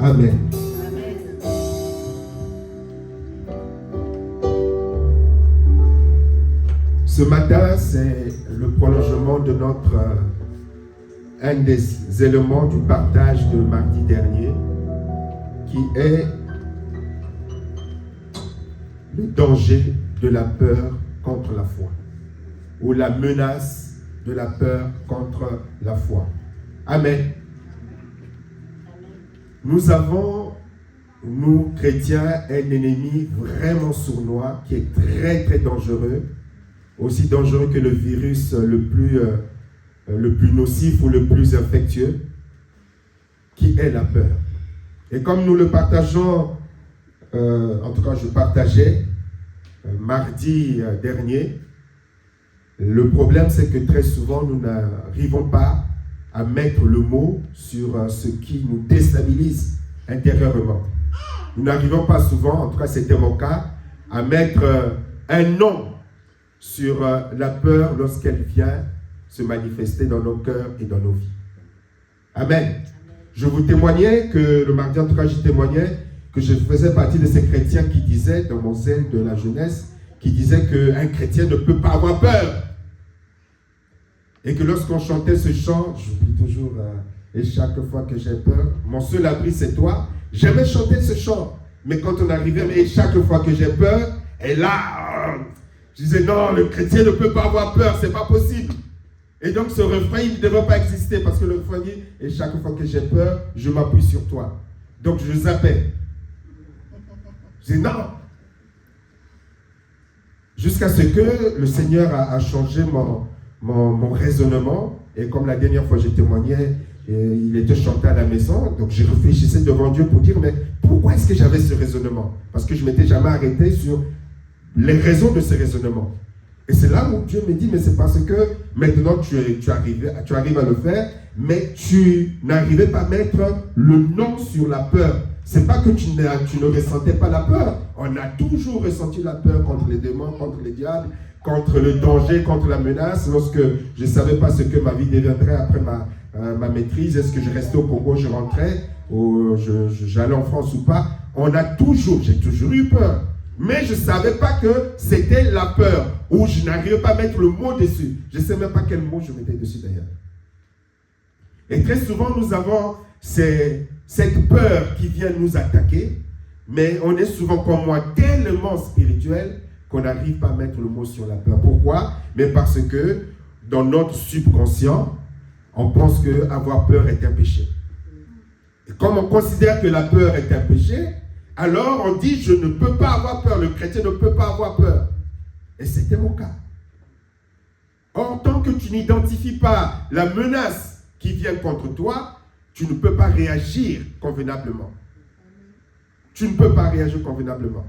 Amen. Ce matin, c'est le prolongement de un des éléments du partage de mardi dernier, qui est le danger de la peur contre la foi, ou la menace de la peur contre la foi. Amen. Nous avons, nous chrétiens, un ennemi vraiment sournois qui est très très dangereux, aussi dangereux que le virus le plus nocif ou le plus infectieux, qui est la peur. Et comme nous le partageons, en tout cas je partageais mardi dernier, le problème c'est que très souvent nous n'arrivons pas à mettre le mot sur ce qui nous déstabilise intérieurement. Nous n'arrivons pas souvent, en tout cas c'était mon cas, à mettre un nom sur la peur lorsqu'elle vient se manifester dans nos cœurs et dans nos vies. Amen. Je vous témoignais que, le mardi en tout cas, je témoignais que je faisais partie de ces chrétiens qui disaient, dans mon zèle de la jeunesse, qui disaient qu'un chrétien ne peut pas avoir peur. Et que lorsqu'on chantait ce chant, j'oublie toujours, et chaque fois que j'ai peur, mon seul abri c'est toi. J'aimais chanter ce chant, mais quand on arrivait, et chaque fois que j'ai peur, et là, je disais non, le chrétien ne peut pas avoir peur, c'est pas possible. Et donc ce refrain, il ne devrait pas exister parce que le refrain dit, et chaque fois que j'ai peur, je m'appuie sur toi. Donc je zappais. Je dis non. Jusqu'à ce que le Seigneur a changé mon raisonnement. Et comme la dernière fois j'ai témoigné, il était chanté à la maison. Donc je réfléchissais devant Dieu pour dire, mais pourquoi est-ce que j'avais ce raisonnement? Parce que je ne m'étais jamais arrêté sur les raisons de ce raisonnement. Et c'est là où Dieu me dit, mais c'est parce que maintenant tu arrives à le faire, mais tu n'arrivais pas à mettre le nom sur la peur. C'est pas que tu ne ressentais pas la peur. On a toujours ressenti la peur contre les démons, contre les diables, contre le danger, contre la menace. Lorsque je ne savais pas ce que ma vie deviendrait après ma maîtrise, est-ce que je restais au Congo, je rentrais, ou j'allais en France ou pas, j'ai toujours eu peur. Mais je ne savais pas que c'était la peur, ou je n'arrivais pas à mettre le mot dessus. Je ne sais même pas quel mot je mettais dessus d'ailleurs. Et très souvent, nous avons cette peur qui vient nous attaquer, mais on est souvent comme moi tellement spirituel qu'on n'arrive pas à mettre le mot sur la peur. Pourquoi? Mais parce que dans notre subconscient, on pense qu'avoir peur est un péché. Et comme on considère que la peur est un péché, alors on dit, je ne peux pas avoir peur, le chrétien ne peut pas avoir peur. Et c'était mon cas. Or, tant que tu n'identifies pas la menace qui vient contre toi, tu ne peux pas réagir convenablement. Tu ne peux pas réagir convenablement.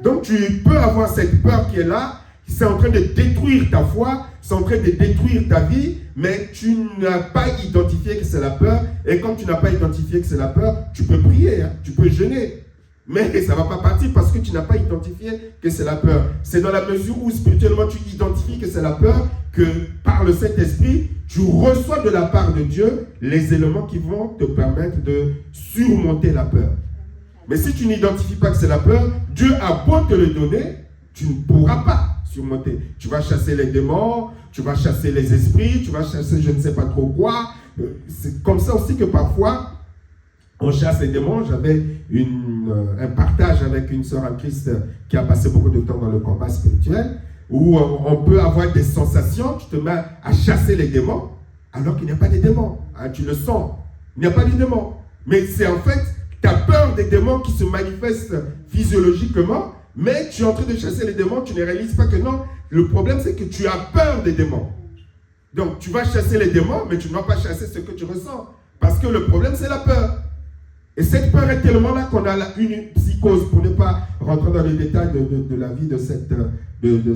Donc tu peux avoir cette peur qui est là, c'est en train de détruire ta foi, c'est en train de détruire ta vie, mais tu n'as pas identifié que c'est la peur. Et quand tu n'as pas identifié que c'est la peur, tu peux prier, tu peux jeûner. Mais ça ne va pas partir parce que tu n'as pas identifié que c'est la peur. C'est dans la mesure où spirituellement tu identifies que c'est la peur que par le Saint-Esprit, tu reçois de la part de Dieu les éléments qui vont te permettre de surmonter la peur. Mais si tu n'identifies pas que c'est la peur, Dieu a beau te le donner, tu ne pourras pas surmonter. Tu vas chasser les démons, tu vas chasser les esprits, tu vas chasser je ne sais pas trop quoi. C'est comme ça aussi que parfois, on chasse les démons. J'avais un partage avec une sœur en Christ qui a passé beaucoup de temps dans le combat spirituel, où on peut avoir des sensations, tu te mets à chasser les démons, alors qu'il n'y a pas de démons. Tu le sens, il n'y a pas de démons. Mais c'est en fait ta peur des démons qui se manifeste physiologiquement, mais tu es en train de chasser les démons, tu ne réalises pas que non. Le problème, c'est que tu as peur des démons. Donc, tu vas chasser les démons, mais tu ne vas pas chasser ce que tu ressens. Parce que le problème, c'est la peur. Et cette peur est tellement là qu'on a une psychose, pour ne pas rentrer dans les détails de la vie de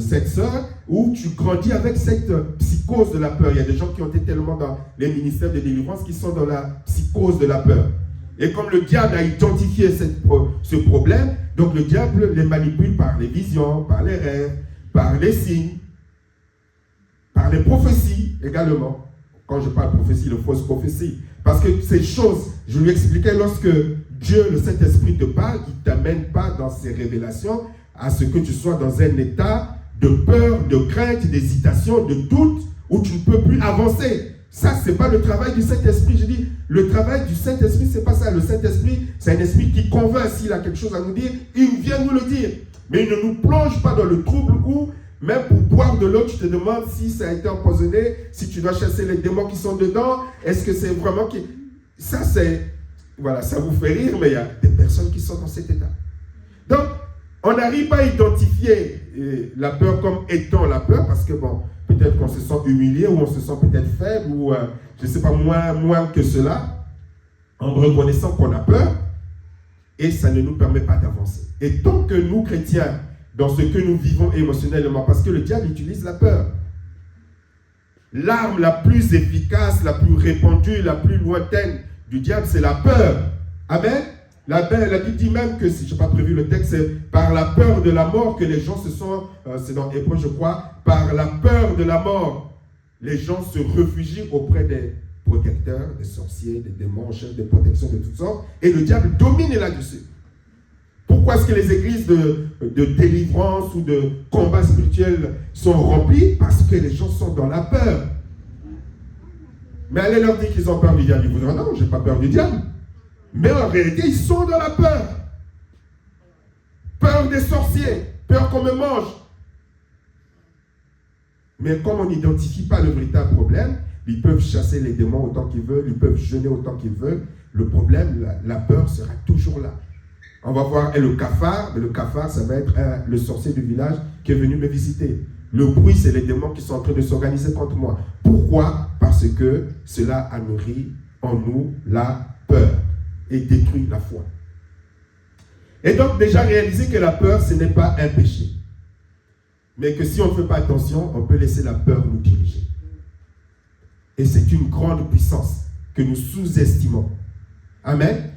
cette sœur, où tu grandis avec cette psychose de la peur. Il y a des gens qui ont été tellement dans les ministères de délivrance qui sont dans la psychose de la peur. Et comme le diable a identifié ce problème, donc le diable les manipule par les visions, par les rêves, par les signes, par les prophéties également. Quand je parle prophétie, de fausse prophétie. Parce que ces choses, je lui expliquais, lorsque Dieu, le Saint-Esprit te parle, il ne t'amène pas dans ses révélations à ce que tu sois dans un état de peur, de crainte, d'hésitation, de doute, où tu ne peux plus avancer. Ça, ce n'est pas le travail du Saint-Esprit. Je dis, le travail du Saint-Esprit, ce n'est pas ça. Le Saint-Esprit, c'est un esprit qui convainc. S'il a quelque chose à nous dire, il vient nous le dire. Mais il ne nous plonge pas dans le trouble où, même pour boire de l'eau, tu te demandes si ça a été empoisonné, si tu dois chasser les démons qui sont dedans. Est-ce que c'est vraiment qui... Ça, c'est... Voilà, ça vous fait rire, mais il y a des personnes qui sont dans cet état. Donc, on n'arrive pas à identifier la peur comme étant la peur, parce que, bon, peut-être qu'on se sent humilié, ou on se sent peut-être faible, ou, je ne sais pas, moins que cela, en reconnaissant qu'on a peur, et ça ne nous permet pas d'avancer. Et tant que nous, chrétiens, dans ce que nous vivons émotionnellement, parce que le diable utilise la peur. L'arme la plus efficace, la plus répandue, la plus lointaine du diable, c'est la peur. Amen. La Bible dit même que, si je n'ai pas prévu le texte, c'est par la peur de la mort que les gens se sont, c'est dans Hébreu je crois, par la peur de la mort, les gens se réfugient auprès des protecteurs, des sorciers, des démons, chefs de protection de toutes sortes, et le diable domine là-dessus. Pourquoi est-ce que les églises de délivrance ou de combat spirituel sont remplies? Parce que les gens sont dans la peur. Mais allez leur dire qu'ils ont peur du diable. Ils vous diront non, je n'ai pas peur du diable. Mais en réalité, ils sont dans la peur. Peur des sorciers, peur qu'on me mange. Mais comme on n'identifie pas le véritable problème, ils peuvent chasser les démons autant qu'ils veulent, ils peuvent jeûner autant qu'ils veulent. Le problème, la peur sera toujours là. On va voir le cafard, mais le cafard, ça va être le sorcier du village qui est venu me visiter. Le bruit, c'est les démons qui sont en train de s'organiser contre moi. Pourquoi? Parce que cela a nourri en nous la peur et détruit la foi. Et donc, déjà réaliser que la peur, ce n'est pas un péché. Mais que si on ne fait pas attention, on peut laisser la peur nous diriger. Et c'est une grande puissance que nous sous-estimons. Amen.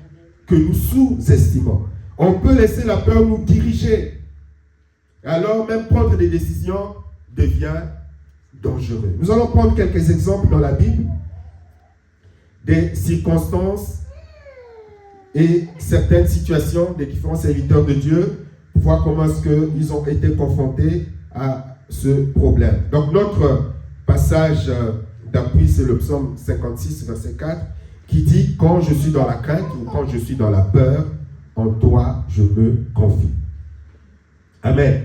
Que nous sous-estimons. On peut laisser la peur nous diriger. Alors même prendre des décisions devient dangereux. Nous allons prendre quelques exemples dans la Bible des circonstances et certaines situations des différents serviteurs de Dieu pour voir comment est-ce qu'ils ont été confrontés à ce problème. Donc notre passage d'appui, c'est le psaume 56, verset 4, qui dit « Quand je suis dans la crainte ou quand je suis dans la peur, en toi je me confie. » Amen.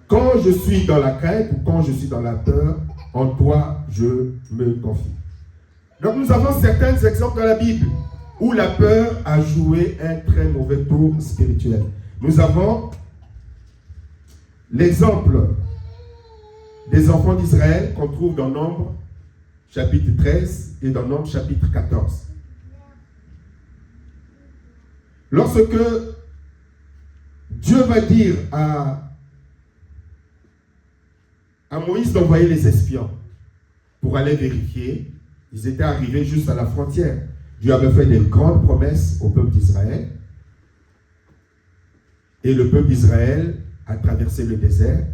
Quand je suis dans la crainte ou quand je suis dans la peur, en toi je me confie. Donc nous avons certains exemples dans la Bible où la peur a joué un très mauvais tour spirituel. Nous avons l'exemple des enfants d'Israël qu'on trouve dans Nombre chapitre 13 et dans Nombre chapitre 14. Lorsque Dieu va dire à Moïse d'envoyer les espions pour aller vérifier, ils étaient arrivés juste à la frontière. Dieu avait fait des grandes promesses au peuple d'Israël. Et le peuple d'Israël a traversé le désert.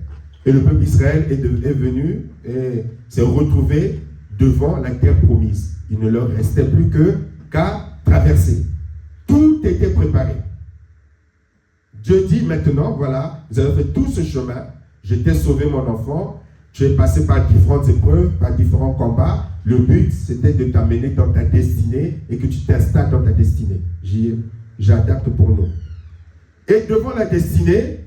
Et le peuple d'Israël est venu et s'est retrouvé devant la terre promise. Il ne leur restait plus qu'à traverser. Tout était préparé. Dieu dit maintenant, voilà, vous avez fait tout ce chemin. Je t'ai sauvé mon enfant. Tu es passé par différentes épreuves, par différents combats. Le but, c'était de t'amener dans ta destinée et que tu t'installes dans ta destinée. J'adapte pour nous. Et devant la destinée,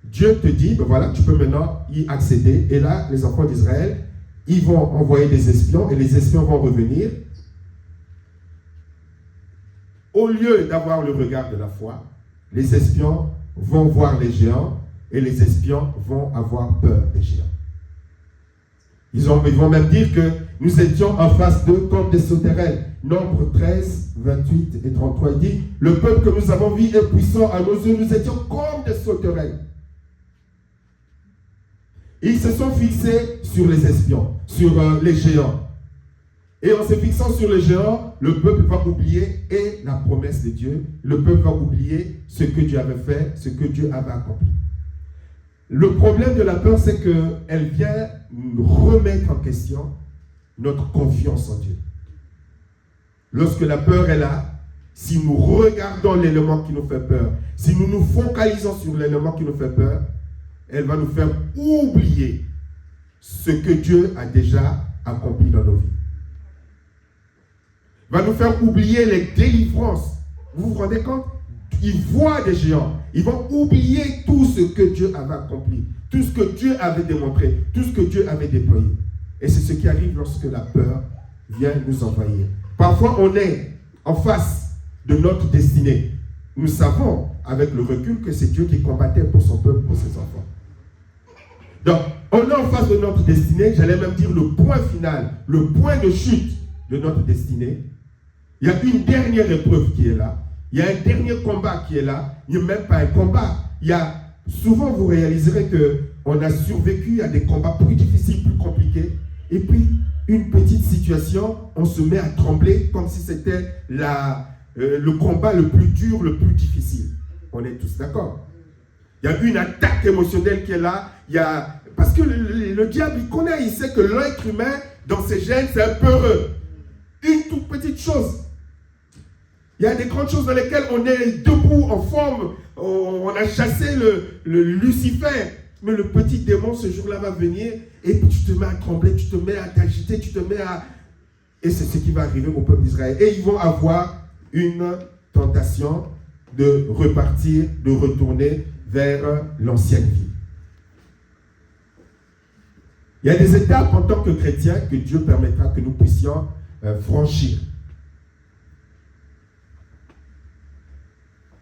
Dieu te dit, ben voilà, tu peux maintenant y accéder. Et là, les enfants d'Israël, ils vont envoyer des espions et les espions vont revenir. Au lieu d'avoir le regard de la foi, les espions vont voir les géants et les espions vont avoir peur des géants. Ils vont même dire que nous étions en face d'eux comme des sauterelles. Nombre 13, 28 et 33, il dit, le peuple que nous avons vu est puissant à nos yeux, nous étions comme des sauterelles. Ils se sont fixés sur les espions, sur les géants. Et en se fixant sur les géants, le peuple va oublier et la promesse de Dieu. Le peuple va oublier ce que Dieu avait fait, ce que Dieu avait accompli. Le problème de la peur, c'est qu'elle vient nous remettre en question notre confiance en Dieu. Lorsque la peur est là, si nous regardons l'élément qui nous fait peur, si nous nous focalisons sur l'élément qui nous fait peur, elle va nous faire oublier ce que Dieu a déjà accompli dans nos vies. Va nous faire oublier les délivrances. Vous vous rendez compte? Ils voient des géants. Ils vont oublier tout ce que Dieu avait accompli, tout ce que Dieu avait démontré, tout ce que Dieu avait déployé. Et c'est ce qui arrive lorsque la peur vient nous envahir. Parfois, on est en face de notre destinée. Nous savons, avec le recul, que c'est Dieu qui combattait pour son peuple, pour ses enfants. Donc, on est en face de notre destinée, j'allais même dire le point final, le point de chute de notre destinée. Il y a une dernière épreuve qui est là. Il y a un dernier combat qui est là. Il n'y a même pas un combat. Souvent, vous réaliserez qu'on a survécu à des combats plus difficiles, plus compliqués. Et puis, une petite situation, on se met à trembler comme si c'était le combat le plus dur, le plus difficile. On est tous d'accord. Il y a une attaque émotionnelle qui est là. Parce que le diable, il connaît, il sait que l'être humain, dans ses gènes, c'est un peureux. Une toute petite chose. Il y a des grandes choses dans lesquelles on est debout, en forme. On a chassé le Lucifer. Mais le petit démon, ce jour-là, va venir et puis tu te mets à trembler, tu te mets à t'agiter, tu te mets à... Et c'est ce qui va arriver au peuple d'Israël. Et ils vont avoir une tentation de repartir, de retourner vers l'ancienne vie. Il y a des étapes en tant que chrétiens que Dieu permettra que nous puissions franchir.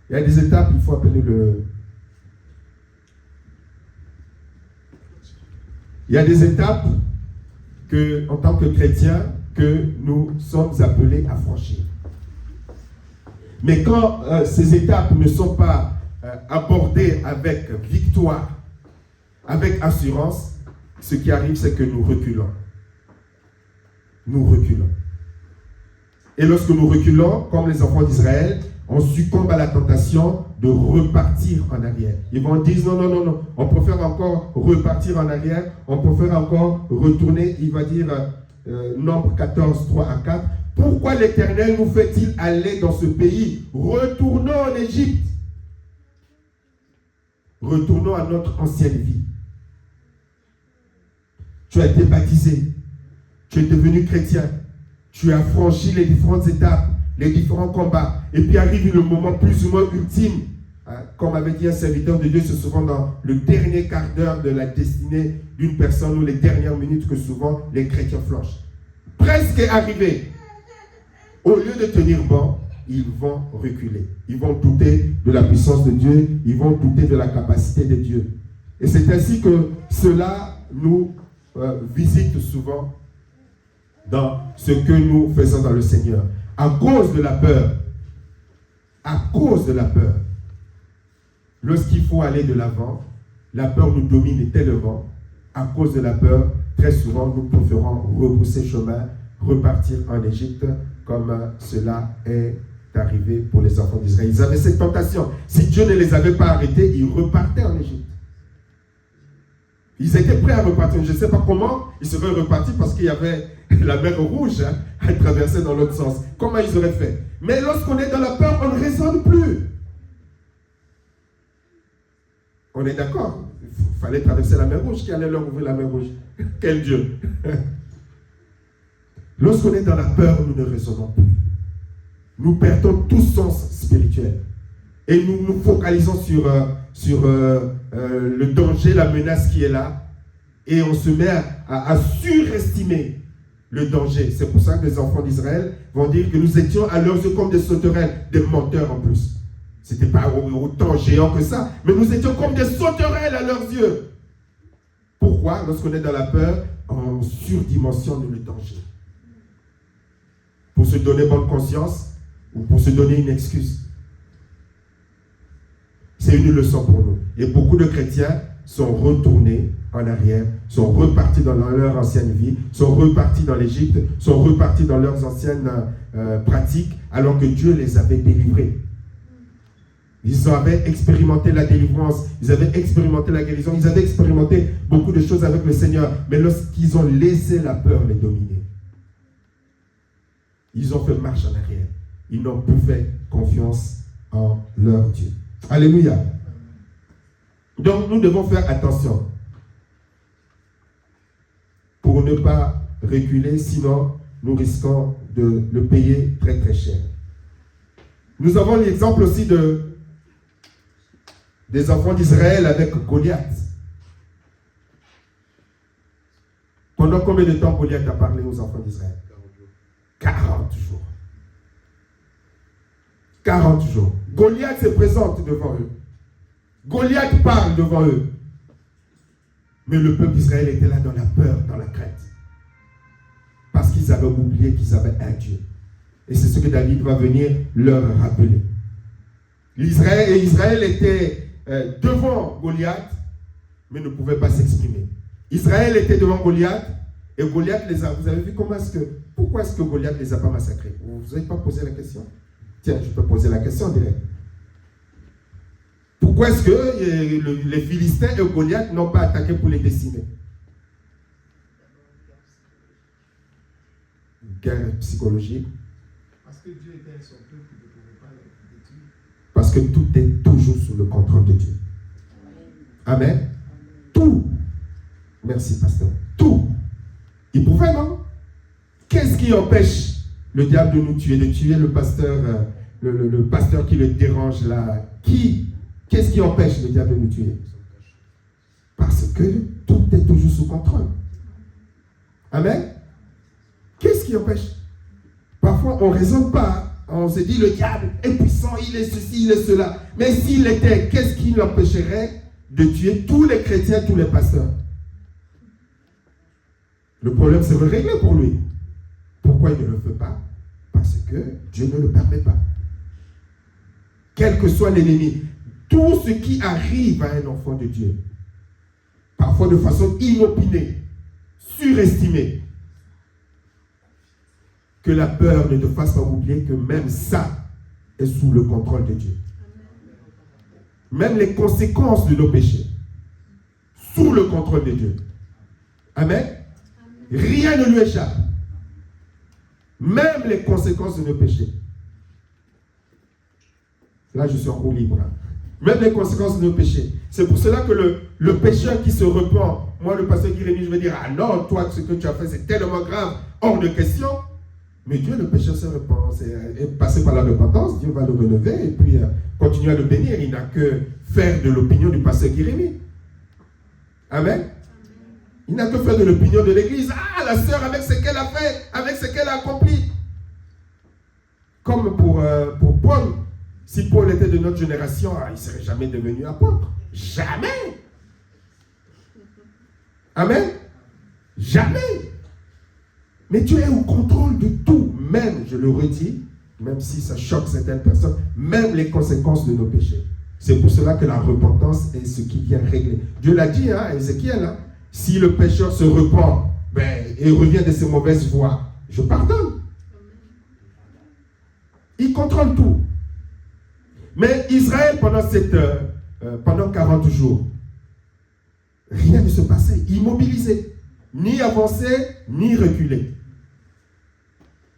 Il y a des étapes, il faut appeler Il y a des étapes en tant que chrétiens, que nous sommes appelés à franchir. Mais quand ces étapes ne sont pas abordées avec victoire, avec assurance, ce qui arrive, c'est que nous reculons. Nous reculons. Et lorsque nous reculons, comme les enfants d'Israël, on succombe à la tentation de repartir en arrière. Ils vont dire non, on préfère encore repartir en arrière, on préfère encore retourner. Il va dire, Nombre 14, 3 à 4, pourquoi l'Éternel nous fait-il aller dans ce pays? Retournons en Égypte. Retournons à notre ancienne vie. Tu as été baptisé, tu es devenu chrétien, tu as franchi les différentes étapes, les différents combats, et puis arrive le moment plus ou moins ultime. Comme avait dit un serviteur de Dieu, c'est souvent dans le dernier quart d'heure de la destinée d'une personne ou les dernières minutes que souvent les chrétiens flanchent. Presque arrivé. Au lieu de tenir bon, ils vont reculer. Ils vont douter de la puissance de Dieu, ils vont douter de la capacité de Dieu. Et c'est ainsi que cela nous visite souvent dans ce que nous faisons dans le Seigneur. À cause de la peur, lorsqu'il faut aller de l'avant, la peur nous domine tellement. À cause de la peur, très souvent, nous préférons rebrousser chemin, repartir en Égypte, comme cela est arrivé pour les enfants d'Israël. Ils avaient cette tentation. Si Dieu ne les avait pas arrêtés, ils repartaient en Égypte. Ils étaient prêts à repartir. Je ne sais pas comment ils seraient repartis parce qu'il y avait la mer Rouge à traverser dans l'autre sens. Comment ils auraient fait? Mais lorsqu'on est dans la peur, on ne raisonne plus. On est d'accord. Il fallait traverser la mer Rouge. Qui allait leur ouvrir la mer Rouge? Quel Dieu! Lorsqu'on est dans la peur, nous ne raisonnons plus. Nous perdons tout sens spirituel. Et nous nous focalisons sur le danger, la menace qui est là. Et on se met à surestimer le danger. C'est pour ça que les enfants d'Israël vont dire que nous étions à leurs yeux comme des sauterelles, des menteurs en plus. Ce n'était pas autant géant que ça, mais nous étions comme des sauterelles à leurs yeux. Pourquoi? Lorsqu'on est dans la peur, on surdimensionne le danger. Pour se donner bonne conscience ou pour se donner une excuse. C'est une leçon pour nous. Et beaucoup de chrétiens sont retournés en arrière, sont repartis dans leur ancienne vie, sont repartis dans l'Égypte, sont repartis dans leurs anciennes pratiques, alors que Dieu les avait délivrés. Ils avaient expérimenté la délivrance, ils avaient expérimenté la guérison, ils avaient expérimenté beaucoup de choses avec le Seigneur. Mais lorsqu'ils ont laissé la peur les dominer, Ils ont fait marche en arrière. Ils n'ont plus fait confiance en leur Dieu. Alléluia. Donc nous devons faire attention pour ne pas reculer, sinon nous risquons de le payer très très cher. Nous avons l'exemple aussi des enfants d'Israël avec Goliath. Pendant combien de temps Goliath a parlé aux enfants d'Israël? 40 jours. 40 jours. Goliath se présente devant eux. Goliath parle devant eux. Mais le peuple d'Israël était là dans la peur, dans la crainte. Parce qu'ils avaient oublié qu'ils avaient un Dieu. Et c'est ce que David va venir leur rappeler. Israël était devant Goliath, mais ne pouvait pas s'exprimer. Israël était devant Goliath, et Goliath les a... Vous avez vu pourquoi est-ce que Goliath ne les a pas massacrés? Vous n'avez pas posé la question? Tiens, je peux poser la question direct. Pourquoi est-ce que les Philistins et Goliath n'ont pas attaqué pour les décimer? Guerre psychologique. Parce que Dieu était son peuple, il ne pouvait pas les détruire. Parce que tout est toujours sous le contrôle de Dieu. Amen. Tout. Merci, pasteur. Tout. Il pouvait, non? Qu'est-ce qui empêche le diable de nous tuer, de tuer le pasteur, le pasteur qui le dérange là? Qu'est-ce qui empêche le diable de nous tuer? Parce que tout est toujours sous contrôle. Amen. Qu'est-ce qui empêche? Parfois, on ne raisonne pas. On se dit, le diable est puissant, il est ceci, il est cela. Mais s'il était, qu'est-ce qui l'empêcherait de tuer tous les chrétiens, tous les pasteurs? Le problème serait réglé pour lui. Pourquoi il ne le fait pas? Parce que Dieu ne le permet pas. Quel que soit l'ennemi, tout ce qui arrive à un enfant de Dieu, parfois de façon inopinée, surestimée, que la peur ne te fasse pas oublier que même ça est sous le contrôle de Dieu. Même les conséquences de nos péchés, sous le contrôle de Dieu. Amen. Rien ne lui échappe. Même les conséquences de nos péchés. Là, je suis en roue libre. Même les conséquences de nos péchés. C'est pour cela que le pécheur qui se repent, moi, le pasteur Guirémy, je vais dire, ah non, toi, ce que tu as fait, c'est tellement grave, hors de question. Mais Dieu, le pécheur se repent. Et passer par la repentance, Dieu va le relever et puis continuer à le bénir. Il n'a que faire de l'opinion du pasteur Guirémy. Amen. Il n'a que faire de l'opinion de l'église. Ah, la sœur, avec ce qu'elle a fait, avec ce qu'elle a accompli. Comme pour Paul. Si Paul était de notre génération, il ne serait jamais devenu apôtre. Jamais. Amen. Jamais. Mais Dieu est au contrôle de tout. Même, je le redis, même si ça choque certaines personnes, même les conséquences de nos péchés. C'est pour cela que la repentance est ce qui vient régler. Dieu l'a dit à Ézéchiel, hein, si le pécheur se repent et revient de ses mauvaises voies, je pardonne. Il contrôle tout. Mais Israël, pendant 40 jours, rien ne se passait, immobilisé, ni avancé, ni reculé.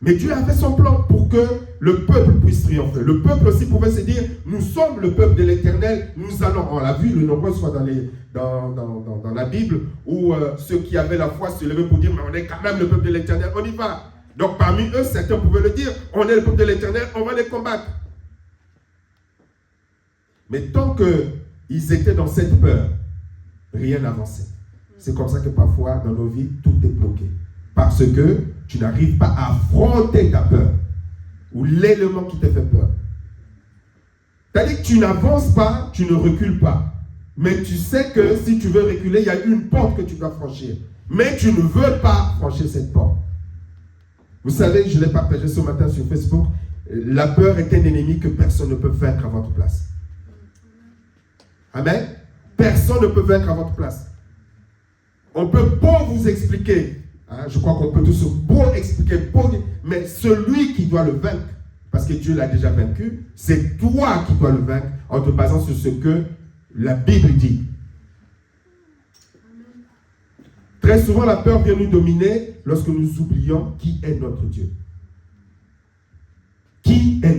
Mais Dieu avait son plan pour que le peuple puisse triompher. Le peuple aussi pouvait se dire, nous sommes le peuple de l'Éternel, nous allons, on l'a vu de nombreuses fois dans la Bible, où ceux qui avaient la foi se levaient pour dire, mais on est quand même le peuple de l'Éternel, on y va. Donc parmi eux, certains pouvaient le dire, on est le peuple de l'Éternel, on va les combattre. Mais tant qu'ils étaient dans cette peur, rien n'avançait. C'est comme ça que parfois, dans nos vies, tout est bloqué. Parce que tu n'arrives pas à affronter ta peur ou l'élément qui te fait peur. C'est-à-dire que tu n'avances pas, tu ne recules pas. Mais tu sais que si tu veux reculer, il y a une porte que tu dois franchir. Mais tu ne veux pas franchir cette porte. Vous savez, je l'ai partagé ce matin sur Facebook, la peur est un ennemi que personne ne peut vaincre à votre place. Amen. Personne ne peut vaincre à votre place. On peut beau vous expliquer, hein, je crois qu'on peut tous beau expliquer, mais celui qui doit le vaincre, parce que Dieu l'a déjà vaincu, c'est toi qui dois le vaincre en te basant sur ce que la Bible dit. Très souvent, la peur vient nous dominer lorsque nous oublions qui est notre Dieu.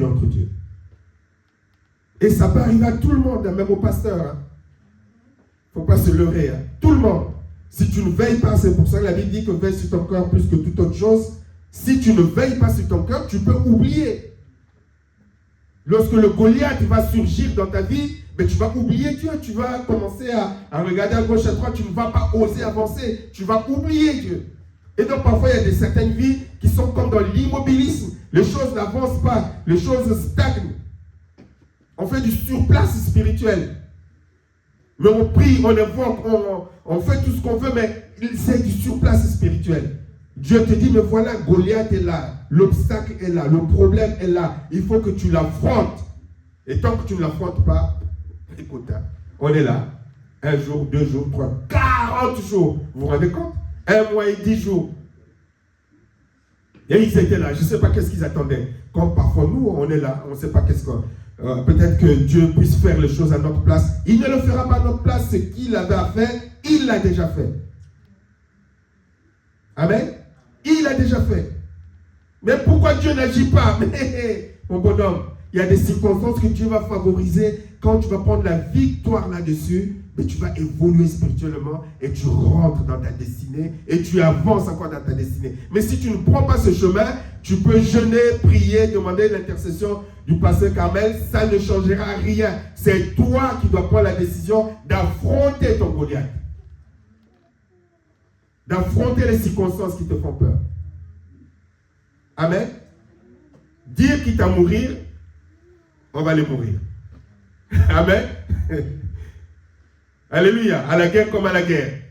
notre Dieu. Et ça peut arriver à tout le monde, même au pasteur. Il ne faut pas se leurrer. Tout le monde. Si tu ne veilles pas, c'est pour ça que la Bible dit que veille sur ton cœur plus que toute autre chose. Si tu ne veilles pas sur ton cœur, tu peux oublier. Lorsque le Goliath va surgir dans ta vie, mais tu vas oublier Dieu. Tu vas commencer à regarder à gauche, à droite. Tu ne vas pas oser avancer. Tu vas oublier Dieu. Et donc parfois, il y a certaines vies qui sont comme dans l'immobilisme. Les choses n'avancent pas. Les choses stagnent. On fait du surplace spirituel. Mais on prie, on invoque, on fait tout ce qu'on veut, mais c'est du surplace spirituel. Dieu te dit, mais voilà, Goliath est là, l'obstacle est là, le problème est là. Il faut que tu l'affrontes. Et tant que tu ne l'affrontes pas, écoute, on est là. 1 jour, 2 jours, 3, 40 jours. Vous vous rendez compte? 1 mois et 10 jours. Et ils étaient là, je ne sais pas qu'est-ce qu'ils attendaient. Comme parfois nous, on est là, on ne sait pas qu'est-ce qu'on... peut-être que Dieu puisse faire les choses à notre place. Il ne le fera pas à notre place. Ce qu'il avait à faire, il l'a déjà fait. Amen. Il l'a déjà fait. Mais pourquoi Dieu n'agit pas? Mais mon bonhomme, il y a des circonstances que Dieu va favoriser. Quand tu vas prendre la victoire là-dessus, mais tu vas évoluer spirituellement et tu rentres dans ta destinée et tu avances encore dans ta destinée. Mais si tu ne prends pas ce chemin, tu peux jeûner, prier, demander l'intercession du pasteur Carmel, ça ne changera rien. C'est toi qui dois prendre la décision d'affronter ton Goliath. D'affronter les circonstances qui te font peur. Amen. Dire quitte à mourir, on va les mourir. Amen. Alléluia. À la guerre comme à la guerre.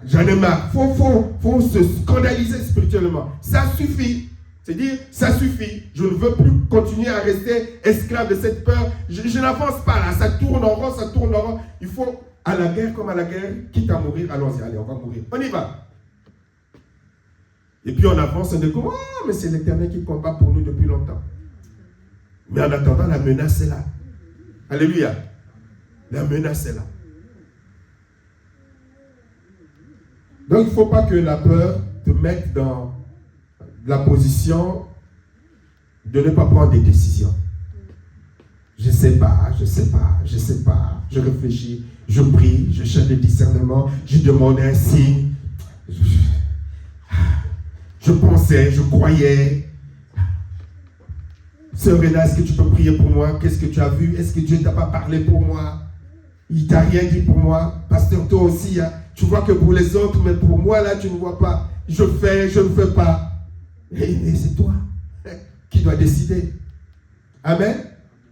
J'en ai marre. Faut se scandaliser spirituellement. Ça suffit. C'est-à-dire, ça suffit. Je ne veux plus continuer à rester esclave de cette peur. Je n'avance pas là. Ça tourne en rond, ça tourne en rond. Il faut, à la guerre comme à la guerre, quitte à mourir, allons-y, allez, on va mourir. On y va. Et puis on avance, on dit, oh, mais c'est l'Éternel qui combat pour nous depuis longtemps. Mais en attendant, la menace est là. Alléluia. La menace est là. Donc il ne faut pas que la peur te mette dans la position de ne pas prendre des décisions. Je ne sais pas, je réfléchis, je prie, je cherche le discernement, je demande un signe. Je pensais, je croyais. Sœur Réna, est-ce que tu peux prier pour moi? Qu'est-ce que tu as vu? Est-ce que Dieu ne t'a pas parlé pour moi? Il ne t'a rien dit pour moi? Pasteur, toi aussi, hein? Tu vois que pour les autres, mais pour moi, là, tu ne vois pas. Je fais, je ne fais pas. Et c'est toi qui dois décider. Amen.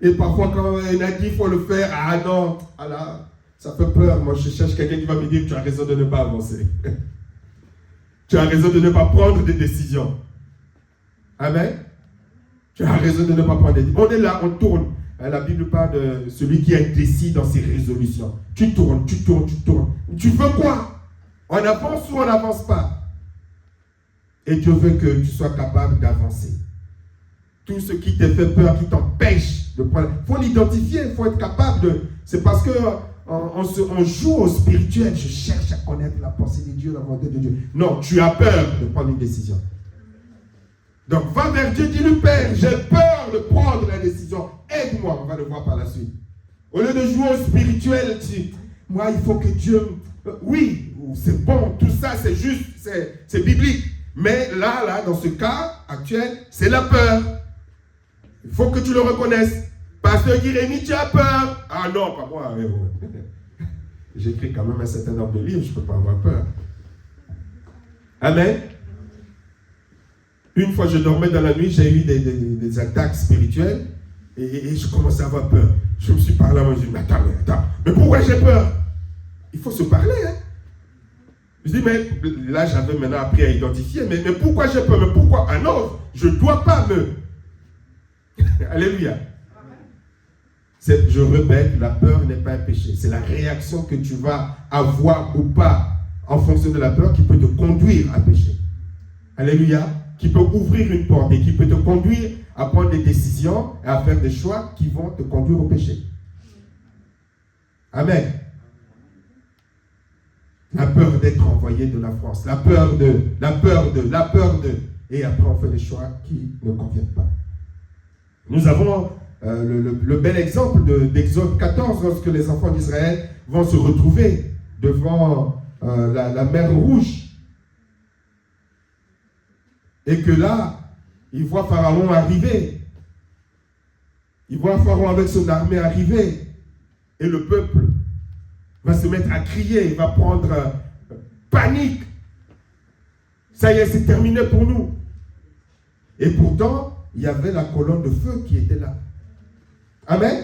Et parfois, quand on a dit qu'il faut le faire, ah non, voilà, ça fait peur. Moi, je cherche quelqu'un qui va me dire que tu as raison de ne pas avancer. Tu as raison de ne pas prendre des décisions. Amen. Tu as raison de ne pas prendre des décisions. On est là, on tourne. La Bible parle de celui qui est indécis dans ses résolutions. Tu tournes, tu tournes, tu tournes. Tu veux quoi? On avance ou on n'avance pas? Et Dieu veut que tu sois capable d'avancer. Tout ce qui te fait peur, qui t'empêche de prendre. Il faut l'identifier, il faut être capable de... C'est parce que on joue au spirituel. Je cherche à connaître la pensée de Dieu, la volonté de Dieu. Non, tu as peur de prendre une décision. Donc va vers Dieu, dis-lui, Père, j'ai peur de prendre la décision. Aide-moi, on va le voir par la suite. Au lieu de jouer au spirituel, moi, il faut que Dieu... Oui, c'est bon, tout ça, c'est juste, c'est biblique. Mais là, dans ce cas actuel, c'est la peur. Il faut que tu le reconnaisses. Pasteur Jérémie, tu as peur? Ah non, pas moi. J'écris quand même un certain nombre de livres, je ne peux pas avoir peur. Amen. Une fois, je dormais dans la nuit, j'ai eu des attaques spirituelles et je commençais à avoir peur. Je me suis parlé à moi, je dis, mais attends, mais pourquoi j'ai peur? Il faut se parler, hein. Je dis, mais là, j'avais maintenant appris à identifier, mais pourquoi j'ai peur? Mais pourquoi? Ah non, je ne dois pas me... Alléluia. Je répète, la peur n'est pas un péché. C'est la réaction que tu vas avoir ou pas en fonction de la peur qui peut te conduire à pécher. Alléluia. Qui peut ouvrir une porte et qui peut te conduire à prendre des décisions et à faire des choix qui vont te conduire au péché. Amen. La peur d'être envoyé de la France. La peur de. Et après on fait des choix qui ne conviennent pas. Nous avons le bel exemple d'Exode 14, lorsque les enfants d'Israël vont se retrouver devant la mer Rouge. Et que là, ils voient Pharaon arriver. Ils voient Pharaon avec son armée arriver. Et le peuple va se mettre à crier, il va prendre panique. Ça y est, c'est terminé pour nous. Et pourtant, il y avait la colonne de feu qui était là. Amen.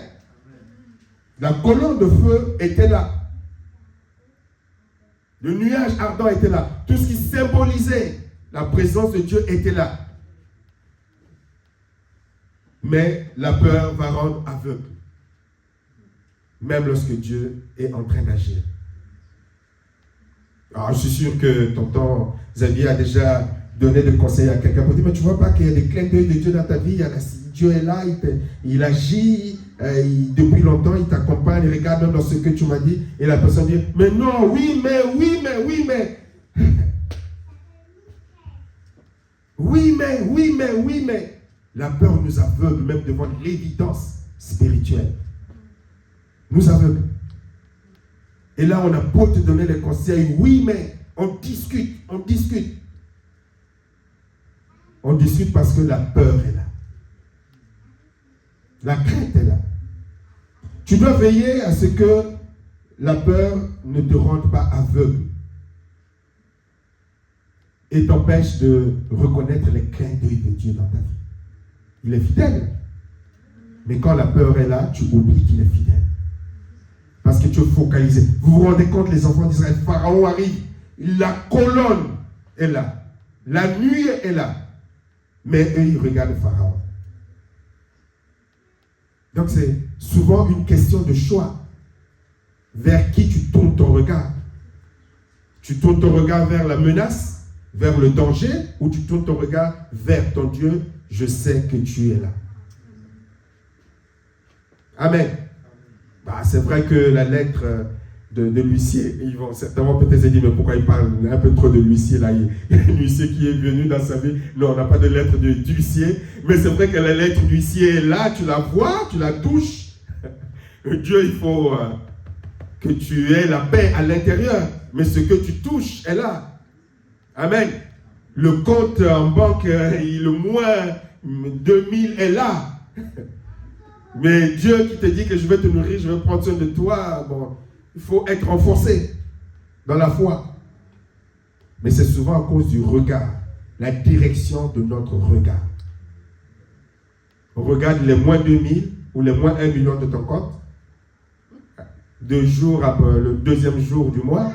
La colonne de feu était là. Le nuage ardent était là. Tout ce qui symbolisait la présence de Dieu était là. Mais la peur va rendre aveugle. Même lorsque Dieu est en train d'agir. Alors, je suis sûr que tonton Xavier a déjà donné des conseils à quelqu'un pour dire, mais tu ne vois pas qu'il y a des clins d'œil de Dieu dans ta vie, Dieu est là, il agit, depuis longtemps, il t'accompagne, il regarde même dans ce que tu m'as dit, et la personne dit, mais non, oui, mais. Oui, mais. La peur nous aveugle même devant l'évidence spirituelle. Nous aveugle. Et là, on a beau te donner les conseils, oui, mais on discute. On discute parce que la peur est là. La crainte est là. Tu dois veiller à ce que la peur ne te rende pas aveugle et t'empêche de reconnaître les clins d'œil de Dieu dans ta vie. Il est fidèle. Mais quand la peur est là, tu oublies qu'il est fidèle. Parce que tu es focalisé. Vous vous rendez compte, les enfants d'Israël, Pharaon arrive, la colonne est là, la nuit est là, mais eux, ils regardent Pharaon. Donc c'est souvent une question de choix. Vers qui tu tournes ton regard? Tu tournes ton regard vers la menace, vers le danger, ou tu tournes ton regard vers ton Dieu? Je sais que tu es là. Amen. C'est vrai que la lettre de l'huissier, ils vont certainement peut-être se dire, mais pourquoi il parle un peu trop de l'huissier là? Il y a un huissier qui est venu dans sa vie. Non, on n'a pas de lettre d'huissier, mais c'est vrai que la lettre d'huissier est là, tu la vois, tu la touches. Dieu, il faut que tu aies la paix à l'intérieur, mais ce que tu touches est là. Amen. Le compte en banque, le moins 2000 est là. Mais Dieu qui te dit que je vais te nourrir, je vais prendre soin de toi, bon, il faut être renforcé dans la foi. Mais c'est souvent à cause du regard, la direction de notre regard. On regarde les moins 2000 ou les moins 1 million de ton compte, 2 jours après le deuxième jour du mois,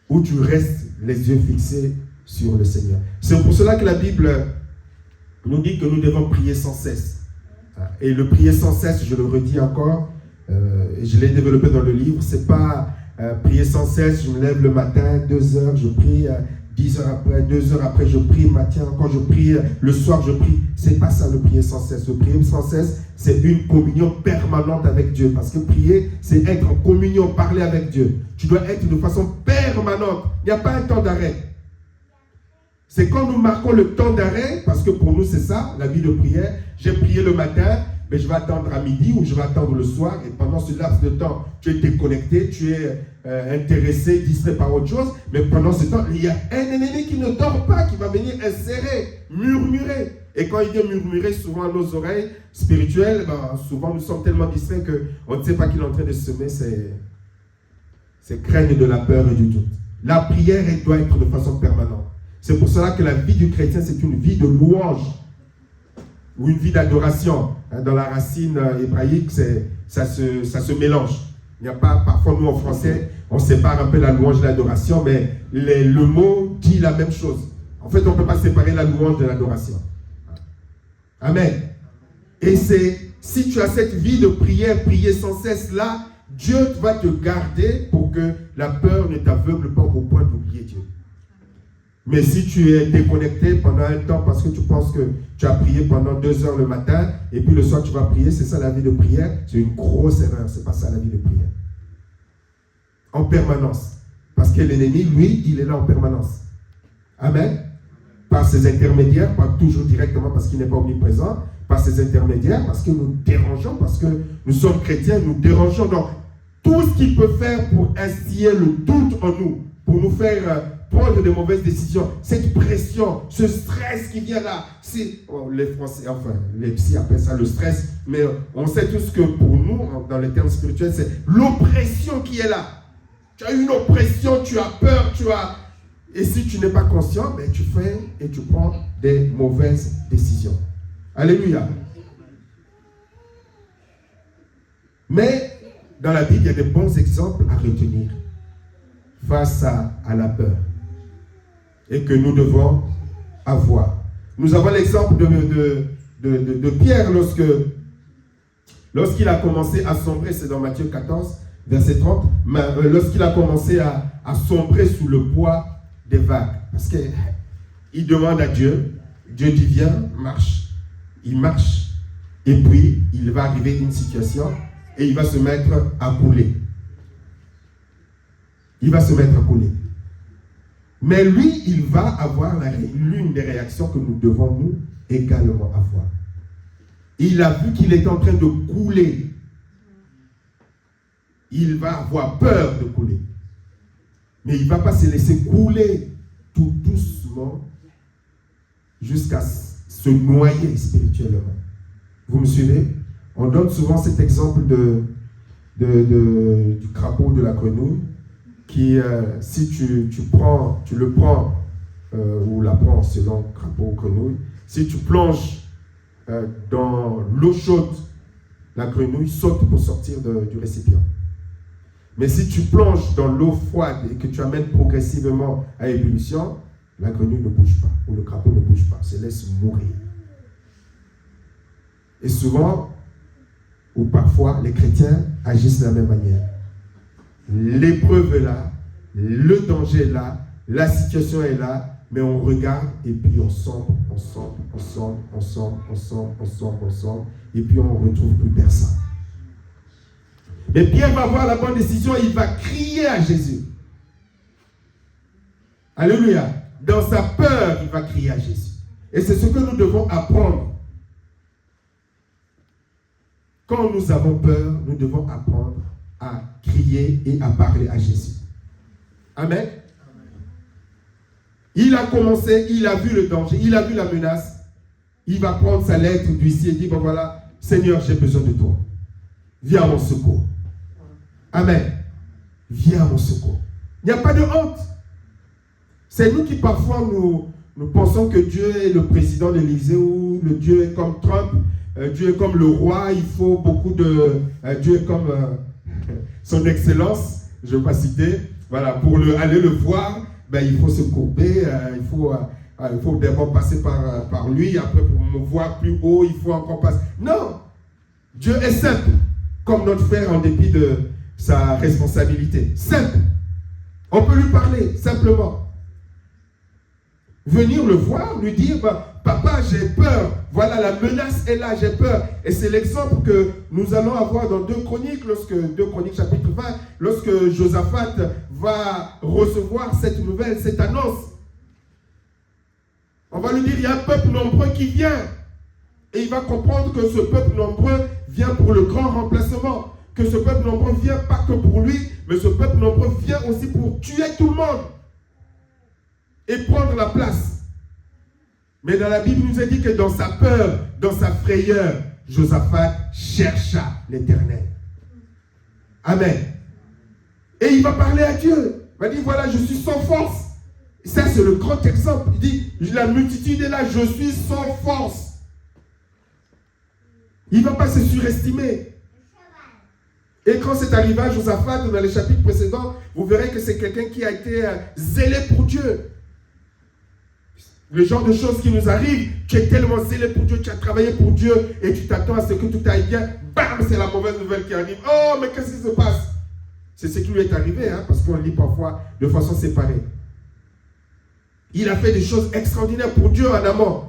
où tu restes les yeux fixés sur le Seigneur. C'est pour cela que la Bible nous dit que nous devons prier sans cesse. Et le prier sans cesse, je le redis encore, je l'ai développé dans le livre, c'est pas prier sans cesse, je me lève le matin, 2 heures, je prie, 10 heures après, 2 heures après, je prie, matin encore, je prie, le soir, je prie. C'est pas ça le prier sans cesse. Le prier sans cesse, c'est une communion permanente avec Dieu. Parce que prier, c'est être en communion, parler avec Dieu. Tu dois être de façon permanente. Il n'y a pas un temps d'arrêt. C'est quand nous marquons le temps d'arrêt, parce que pour nous c'est ça, la vie de prière. J'ai prié le matin, mais je vais attendre à midi ou je vais attendre le soir. Et pendant ce laps de temps, tu es déconnecté, tu es intéressé, distrait par autre chose. Mais pendant ce temps, il y a un ennemi qui ne dort pas, qui va venir insérer, murmurer. Et quand il dit murmurer souvent à nos oreilles spirituelles, souvent nous sommes tellement distraits qu'on ne sait pas qu'il est en train de semer ces craintes de la peur et du doute. La prière, elle doit être de façon permanente. C'est pour cela que la vie du chrétien, c'est une vie de louange ou une vie d'adoration. Dans la racine hébraïque, ça se mélange. Il n'y a pas, parfois nous en français, on sépare un peu la louange et l'adoration, mais le mot dit la même chose. En fait, on ne peut pas séparer la louange de l'adoration. Amen. Et si tu as cette vie de prière, prier sans cesse là, Dieu va te garder pour que la peur ne t'aveugle pas au point d'oublier Dieu. Mais si tu es déconnecté pendant un temps parce que tu penses que tu as prié pendant 2 heures le matin et puis le soir tu vas prier, c'est ça la vie de prière, c'est une grosse erreur, c'est pas ça la vie de prière. En permanence. Parce que l'ennemi, lui, il est là en permanence. Amen. par ses intermédiaires, pas toujours directement parce qu'il n'est pas omniprésent, par ses intermédiaires, parce que nous dérangeons, parce que nous sommes chrétiens, nous dérangeons. Donc, tout ce qu'il peut faire pour instiller le doute en nous, pour nous faire prendre de mauvaises décisions, cette pression, ce stress qui vient là, c'est, les Français, enfin, les psys appellent ça le stress, mais on sait tous que pour nous, dans les termes spirituels, c'est l'oppression qui est là. Tu as une oppression, tu as peur, et si tu n'es pas conscient, ben, tu fais et tu prends des mauvaises décisions. Alléluia. Mais dans la Bible, il y a des bons exemples à retenir face à la peur et que nous devons avoir. Nous avons l'exemple de Pierre lorsqu'il a commencé à sombrer, c'est dans Matthieu 14, verset 30, lorsqu'il a commencé à sombrer sous le poids des vagues. Parce qu'il demande à Dieu, Dieu dit viens, marche. Il marche et puis il va arriver une situation et il va se mettre à couler. Il va se mettre à couler. Mais lui, il va avoir l'une des réactions que nous devons nous également avoir. Il a vu qu'il était en train de couler. Il va avoir peur de couler. Mais il ne va pas se laisser couler tout doucement jusqu'à se noyer spirituellement. Vous me suivez? On donne souvent cet exemple du crapaud de la grenouille qui, si tu le prends, ou la prends selon crapaud ou grenouille, si tu plonges dans l'eau chaude, la grenouille saute pour sortir du récipient. Mais si tu plonges dans l'eau froide et que tu amènes progressivement à ébullition, la grenouille ne bouge pas, ou le crapaud ne bouge pas, se laisse mourir. Et souvent, ou parfois, les chrétiens agissent de la même manière. L'épreuve est là, le danger est là, la situation est là, mais on regarde et puis on sombre, et puis on ne retrouve plus personne. Mais Pierre va avoir la bonne décision, il va crier à Jésus. Alléluia. Dans sa peur, il va crier à Jésus. Et c'est ce que nous devons apprendre. Quand nous avons peur, nous devons apprendre à crier et à parler à Jésus. Amen. Il a commencé, il a vu le danger, il a vu la menace. Il va prendre sa lettre d'huissier et dire, bon voilà, Seigneur, j'ai besoin de toi. Viens à mon secours. Amen. Viens à mon secours. Il n'y a pas de honte. C'est nous qui parfois nous pensons que Dieu est le président de l'Élysée ou le Dieu est comme Trump, Dieu est comme le roi, il faut beaucoup de... Dieu est comme son excellence, je ne vais pas citer. Voilà, pour aller le voir, ben, il faut se courber, il faut d'abord passer par lui, après pour me voir plus haut, il faut encore passer. Non, Dieu est simple, comme notre frère en dépit de sa responsabilité. Simple. On peut lui parler, simplement. Venir le voir, lui dire, papa, j'ai peur. Voilà, la menace est là, j'ai peur. Et c'est l'exemple que nous allons avoir dans 2 Chroniques, 2 Chroniques chapitre 20, lorsque Josaphat va recevoir cette nouvelle, cette annonce. On va lui dire, il y a un peuple nombreux qui vient. Et il va comprendre que ce peuple nombreux vient pour le grand remplacement. Que ce peuple nombreux vient pas que pour lui, mais ce peuple nombreux vient aussi pour tuer tout le monde. Et prendre la place. Mais dans la Bible, il nous est dit que dans sa peur, dans sa frayeur, Josaphat chercha l'Éternel. Amen. Et il va parler à Dieu. Il va dire, voilà, je suis sans force. Et ça, c'est le grand exemple. Il dit, la multitude est là, je suis sans force. Il ne va pas se surestimer. Et quand c'est arrivé à Josaphat, dans les chapitres précédents, vous verrez que c'est quelqu'un qui a été zélé pour Dieu. Le genre de choses qui nous arrivent, tu es tellement zélé pour Dieu, tu as travaillé pour Dieu et tu t'attends à ce que tout aille bien. Bam, c'est la mauvaise nouvelle qui arrive. Oh, mais qu'est-ce qui se passe? C'est ce qui lui est arrivé, parce qu'on lit parfois de façon séparée. Il a fait des choses extraordinaires pour Dieu en amont.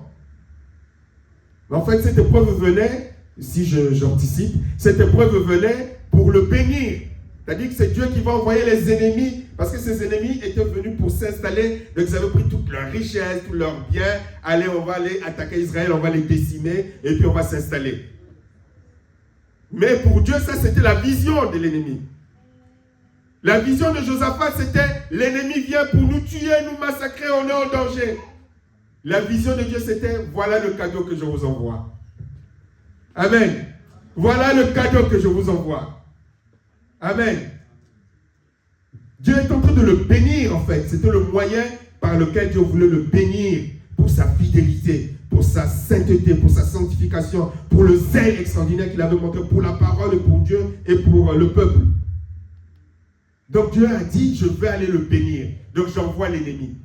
Mais en fait, cette épreuve venait, si j'anticipe, cette épreuve venait pour le bénir. C'est-à-dire que c'est Dieu qui va envoyer les ennemis, parce que ces ennemis étaient venus pour s'installer, donc ils avaient pris toute leur richesse, tous leurs biens. Allez, on va aller attaquer Israël, on va les décimer, et puis on va s'installer. Mais pour Dieu, ça c'était la vision de l'ennemi. La vision de Josaphat, c'était l'ennemi vient pour nous tuer, nous massacrer, on est en danger. La vision de Dieu, c'était voilà le cadeau que je vous envoie. Amen. Voilà le cadeau que je vous envoie. Amen. Dieu est en train de le bénir en fait. C'était le moyen par lequel Dieu voulait le bénir pour sa fidélité, pour sa sainteté, pour sa sanctification, pour le zèle extraordinaire qu'il avait montré pour la parole et pour Dieu et pour le peuple. Donc Dieu a dit, je vais aller le bénir. Donc j'envoie l'ennemi.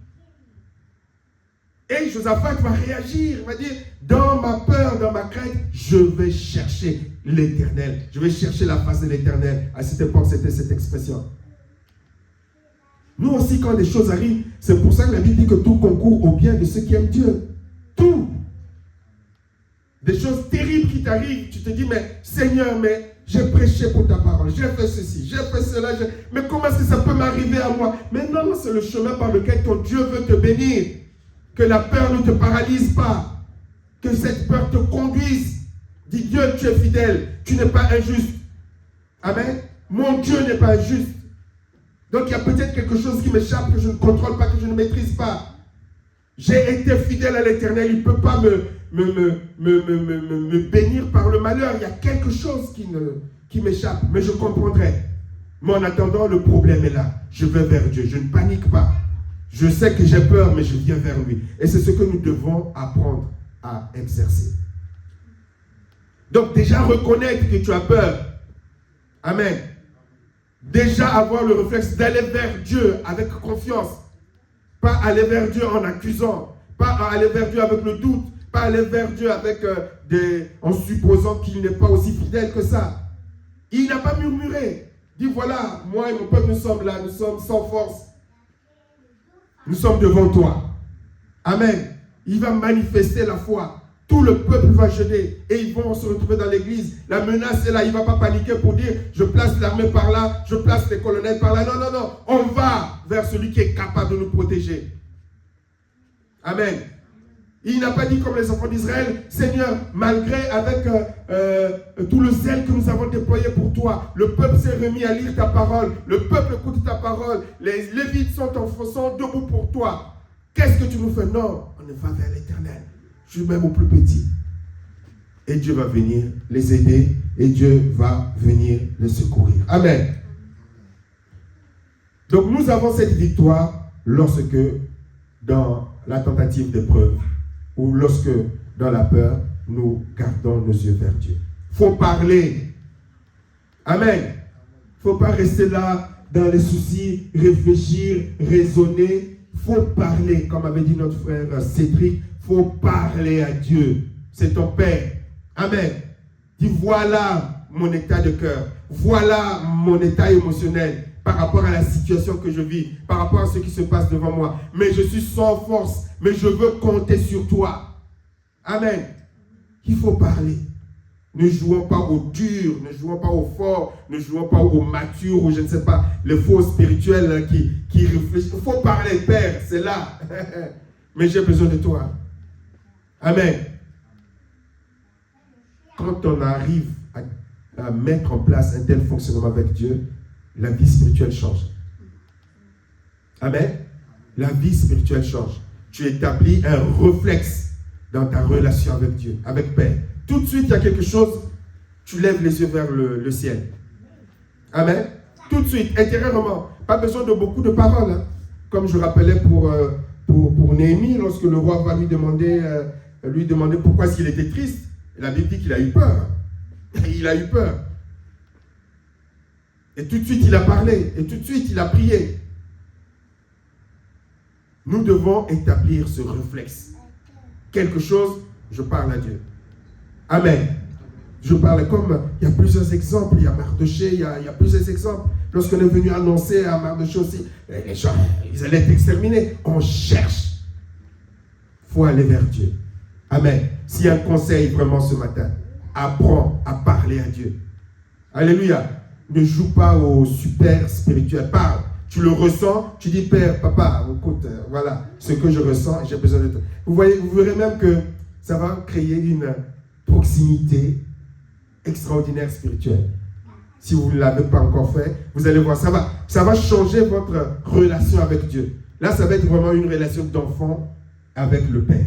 Et Josaphat va réagir, il va dire, dans ma peur, dans ma crainte, je vais chercher l'Éternel. Je vais chercher la face de l'Éternel. À cette époque, c'était cette expression. Nous aussi, quand des choses arrivent, c'est pour ça que la Bible dit que tout concourt au bien de ceux qui aiment Dieu. Tout. Des choses terribles qui t'arrivent, tu te dis, mais Seigneur, mais j'ai prêché pour ta parole, j'ai fait ceci, j'ai fait cela, mais comment est-ce que ça peut m'arriver à moi? Mais non, c'est le chemin par lequel ton Dieu veut te bénir. Que la peur ne te paralyse pas. Que cette peur te conduise. Dis Dieu, tu es fidèle, tu n'es pas injuste. Amen. Mon Dieu n'est pas injuste. Donc il y a peut-être quelque chose qui m'échappe, que je ne contrôle pas, que je ne maîtrise pas. J'ai été fidèle à l'Éternel, il ne peut pas me bénir par le malheur. Il y a quelque chose qui m'échappe, mais je comprendrai. Mais en attendant, le problème est là. Je vais vers Dieu, je ne panique pas. Je sais que j'ai peur, mais je viens vers lui. Et c'est ce que nous devons apprendre à exercer. Donc déjà reconnaître que tu as peur. Amen. Déjà avoir le réflexe d'aller vers Dieu avec confiance. Pas aller vers Dieu en accusant. Pas aller vers Dieu avec le doute. Pas aller vers Dieu avec en supposant qu'il n'est pas aussi fidèle que ça. Il n'a pas murmuré. Dit voilà, moi et mon peuple, nous sommes là, nous sommes sans force. Nous sommes devant toi. Amen. Il va manifester la foi. Tout le peuple va jeûner et ils vont se retrouver dans l'église. La menace est là. Il ne va pas paniquer pour dire je place l'armée par là, je place les colonels par là. Non, non, non. On va vers celui qui est capable de nous protéger. Amen. Il n'a pas dit comme les enfants d'Israël, Seigneur, malgré avec tout le zèle que nous avons déployé pour toi, le peuple s'est remis à lire ta parole, le peuple écoute ta parole, les Lévites sont debout pour toi. Qu'est-ce que tu nous fais? Non, on va vers l'Éternel. Je suis même au plus petit. Et Dieu va venir les aider et Dieu va venir les secourir. Amen. Donc nous avons cette victoire lorsque dans la tentative d'épreuve, ou lorsque, dans la peur, nous gardons nos yeux vers Dieu. Il faut parler. Amen. Il ne faut pas rester là, dans les soucis, réfléchir, raisonner. Il faut parler, comme avait dit notre frère Cédric. Il faut parler à Dieu. C'est ton Père. Amen. Dis, voilà mon état de cœur. Voilà mon état émotionnel par rapport à la situation que je vis, par rapport à ce qui se passe devant moi. Mais je suis sans force, mais je veux compter sur toi. Amen. Il faut parler. Ne jouons pas au dur, ne jouons pas au fort, ne jouons pas au mature, ou je ne sais pas, les faux spirituels qui réfléchissent. Il faut parler, Père, c'est là. Mais j'ai besoin de toi. Amen. Quand on arrive à mettre en place un tel fonctionnement avec Dieu, la vie spirituelle change. Amen. La vie spirituelle change. Tu établis un réflexe dans ta relation avec Dieu, avec Père. Tout de suite, il y a quelque chose, tu lèves les yeux vers le ciel. Amen. Tout de suite, intérieurement. Pas besoin de beaucoup de paroles. Hein. Comme je rappelais pour Néhémie, lorsque le roi va lui demander pourquoi est-ce qu'il était triste. La Bible dit qu'il a eu peur. Il a eu peur. Et tout de suite, il a parlé. Et tout de suite, il a prié. Nous devons établir ce réflexe. Quelque chose, je parle à Dieu. Amen. Je parle comme, il y a plusieurs exemples. Il y a Mardochée, il y a plusieurs exemples. Lorsqu'on est venu annoncer à Mardochée aussi, les gens, ils allaient être exterminés. On cherche. Il faut aller vers Dieu. Amen. S'il y a un conseil vraiment ce matin, apprends à parler à Dieu. Alléluia. ne joue pas au super spirituel. Parle. Tu le ressens, tu dis, Père, Papa, écoute, voilà ce que je ressens et j'ai besoin de toi. Vous verrez même que ça va créer une proximité extraordinaire spirituelle. Si vous ne l'avez pas encore fait, vous allez voir, ça va changer votre relation avec Dieu. Là, ça va être vraiment une relation d'enfant avec le Père.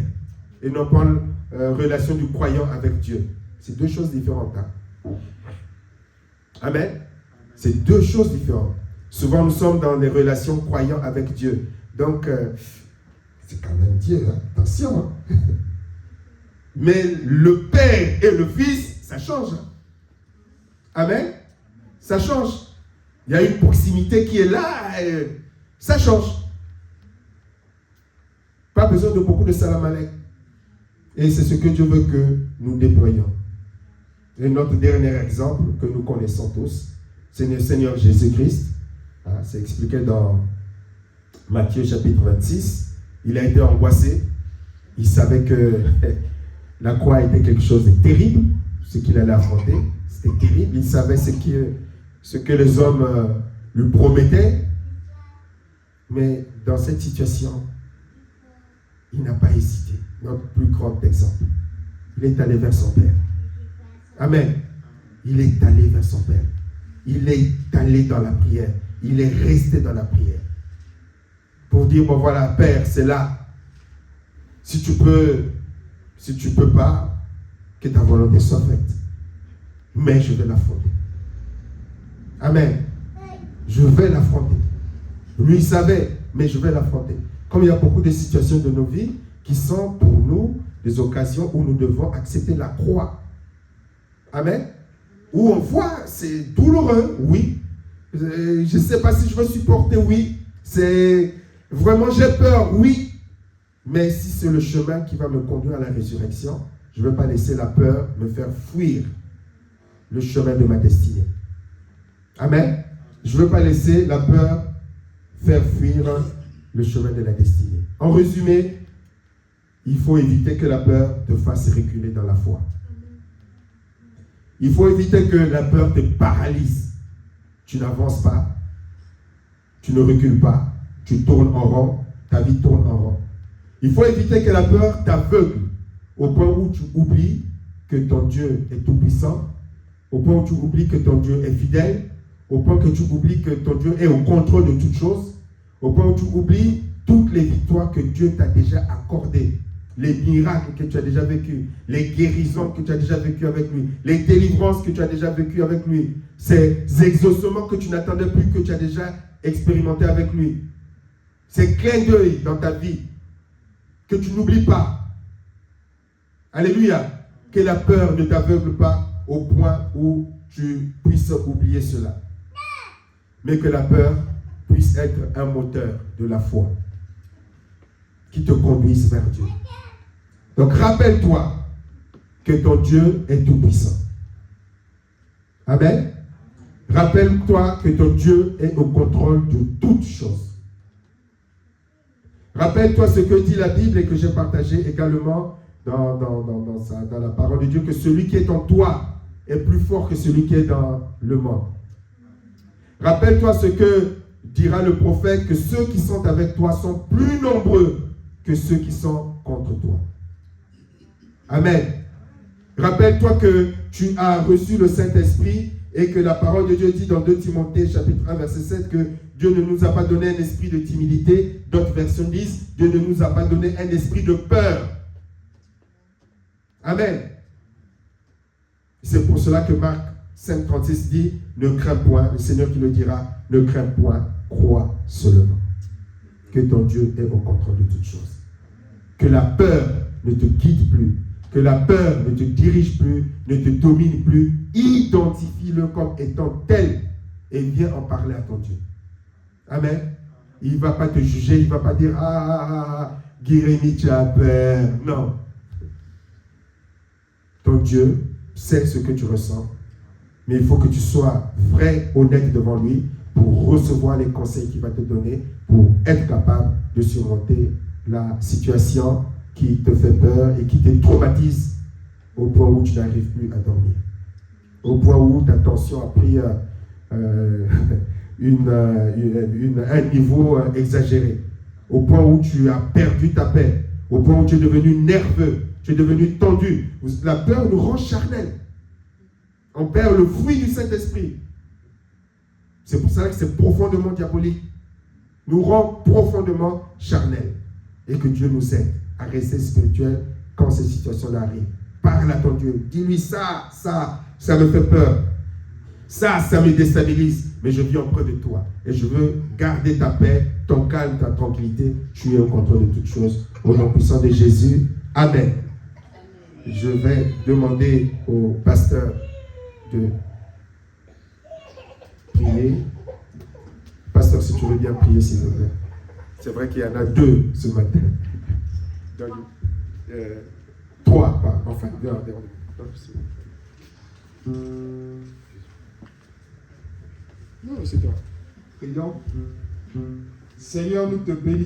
Et non pas une relation du croyant avec Dieu. C'est deux choses différentes. Hein? Amen. C'est deux choses différentes. Souvent, nous sommes dans des relations croyants avec Dieu. Donc, c'est quand même Dieu. Hein? Attention. Hein? Mais le Père et le Fils, ça change. Hein? Amen. Ça change. Il y a une proximité qui est là. Et ça change. Pas besoin de beaucoup de salam alek. Et c'est ce que Dieu veut que nous déployions. Et notre dernier exemple que nous connaissons tous, c'est le Seigneur Jésus-Christ. C'est expliqué dans Matthieu chapitre 26. Il a été angoissé. Il savait que la croix était quelque chose de terrible, ce qu'il allait affronter. C'était terrible. Il savait ce que les hommes lui promettaient. Mais dans cette situation, il n'a pas hésité. Notre plus grand exemple. Il est allé vers son Père. Amen. Il est allé vers son Père. Il est allé dans la prière. Il est resté dans la prière. Pour dire, bon voilà, Père, c'est là. Si tu peux pas, que ta volonté soit faite. Mais je vais l'affronter. Amen. Je vais l'affronter. Lui, il savait, mais je vais l'affronter. Comme il y a beaucoup de situations de nos vies qui sont pour nous des occasions où nous devons accepter la croix. Amen. Où on voit, c'est douloureux, oui. Je ne sais pas si je veux supporter, oui. C'est vraiment, j'ai peur, oui. Mais si c'est le chemin qui va me conduire à la résurrection, je ne veux pas laisser la peur me faire fuir le chemin de ma destinée. Amen. Je ne veux pas laisser la peur faire fuir le chemin de la destinée. En résumé, il faut éviter que la peur te fasse reculer dans la foi. Il faut éviter que la peur te paralyse. Tu n'avances pas, tu ne recules pas, tu tournes en rond, ta vie tourne en rond. Il faut éviter que la peur t'aveugle au point où tu oublies que ton Dieu est tout-puissant, au point où tu oublies que ton Dieu est fidèle, au point que tu oublies que ton Dieu est au contrôle de toutes choses, au point où tu oublies toutes les victoires que Dieu t'a déjà accordées, les miracles que tu as déjà vécus, les guérisons que tu as déjà vécues avec lui, les délivrances que tu as déjà vécues avec lui, ces exaucements que tu n'attendais plus, que tu as déjà expérimenté avec lui, ces clins d'œil dans ta vie, que tu n'oublies pas. Alléluia. Que la peur ne t'aveugle pas au point où tu puisses oublier cela. Mais que la peur puisse être un moteur de la foi qui te conduise vers Dieu. Donc rappelle-toi que ton Dieu est tout-puissant. Amen. Rappelle-toi que ton Dieu est au contrôle de toutes choses. Rappelle-toi ce que dit la Bible et que j'ai partagé également dans la parole de Dieu, que celui qui est en toi est plus fort que celui qui est dans le monde. Rappelle-toi ce que dira le prophète, que ceux qui sont avec toi sont plus nombreux que ceux qui sont contre toi. Amen. Rappelle-toi que tu as reçu le Saint-Esprit et que la parole de Dieu dit dans 2 Timothée chapitre 1 verset 7 que Dieu ne nous a pas donné un esprit de timidité. D'autres versions disent Dieu ne nous a pas donné un esprit de peur. Amen. C'est pour cela que Marc 5,36 dit ne crains point, le Seigneur qui le dira, ne crains point, crois seulement que ton Dieu est au contrôle de toutes choses. Que la peur ne te quitte plus, que la peur ne te dirige plus, ne te domine plus. Identifie-le comme étant tel et viens en parler à ton Dieu. Amen. Il ne va pas te juger, il ne va pas dire Guérémy, tu as peur. Non. Ton Dieu sait ce que tu ressens, mais il faut que tu sois vrai, honnête devant lui pour recevoir les conseils qu'il va te donner, pour être capable de surmonter la situation qui te fait peur et qui te traumatise au point où tu n'arrives plus à dormir. Au point où ta tension a pris un niveau exagéré, au point où tu as perdu ta paix, au point où tu es devenu nerveux, tu es devenu tendu. La peur nous rend charnels. On perd le fruit du Saint-Esprit. C'est pour ça que c'est profondément diabolique. Nous rend profondément charnels. Et que Dieu nous aide à rester spirituels quand ces situations arrivent. Parle à ton Dieu. Dis-lui ça me fait peur. Ça me déstabilise. Mais je vis auprès de toi. Et je veux garder ta paix, ton calme, ta tranquillité. Tu es au contrôle de toutes choses. Au nom puissant de Jésus. Amen. Je vais demander au pasteur de prier. Pasteur, si tu veux bien prier, s'il vous plaît. C'est vrai qu'il y en a 2 ce matin. Donc, 3, enfin, non, c'est toi. Prions. Seigneur, nous te bénissons.